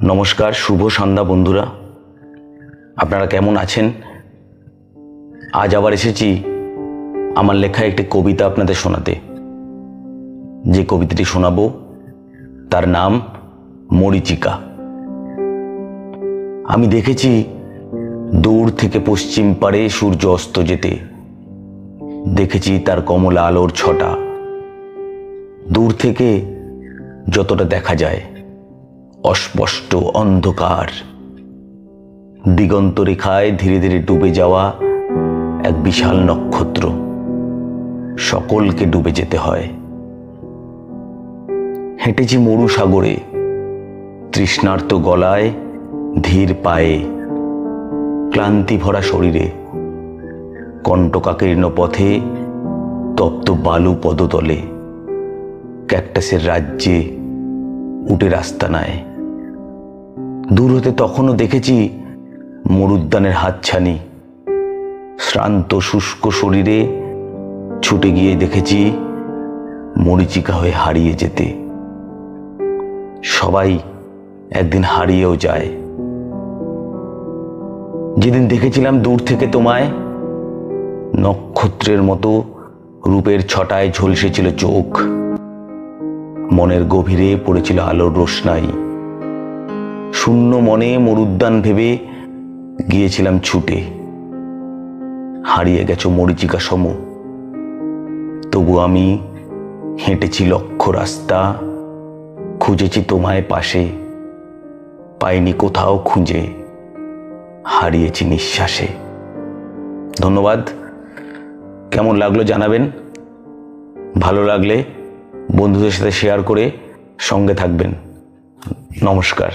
নমস্কার, শুভ সন্ধ্যা বন্ধুরা। আপনারা কেমন আছেন? আজ আবার এসেছি আমার লেখা একটি কবিতা আপনাদের শোনাতে। যে কবিতাটি শোনাবো তার নাম মরীচিকা। আমি দেখেছি দূর থেকে পশ্চিম পারে সূর্য অস্ত যেতে, দেখেছি তার কমলা আলোর ছটা। দূর থেকে যতটা দেখা যায় অস্পষ্ট অন্ধকার, দিগন্ত রেখায় ধীরে ধীরে ডুবে যাওয়া এক বিশাল নক্ষত্র। সকলকে ডুবে যেতে হয়। হেঁটেছি মরু সাগরে, তৃষ্ণার্ত গলায়, ধীর পায়ে, ক্লান্তি ভরা শরীরে, কণ্টকাকীর্ণ পথে, তপ্ত বালু পদতলে, ক্যাকটাসের রাজ্যে উঠে রাস্তা নাই। দূর হতে তখনও দেখেছি মরুদ্যানের হাতছানি। শ্রান্ত শুষ্ক শরীরে ছুটে গিয়ে দেখেছি মরীচিকা হয়ে হারিয়ে যেতে। সবাই একদিন হারিয়েও যায়। যেদিন দেখেছিলাম দূর থেকে তোমায়, নক্ষত্রের মতো রূপের ছটায় ঝলসেছিল চোখ, মনের গভীরে পড়েছিল আলোর রোশনাই। শূন্য মনে মরুদ্যান ভেবে গিয়েছিলাম ছুটে। হারিয়ে গেছো মরীচিকা সম, তবু আমি হেঁটেছি লক্ষ রাস্তা, খুঁজেছি তোমায় পাশে, পাইনি কোথাও খুঁজে, হারিয়েছি নিঃশ্বাসে। ধন্যবাদ। কেমন লাগলো জানাবেন। ভালো লাগলে বন্ধুদের সাথে শেয়ার করে সঙ্গে থাকবেন। নমস্কার।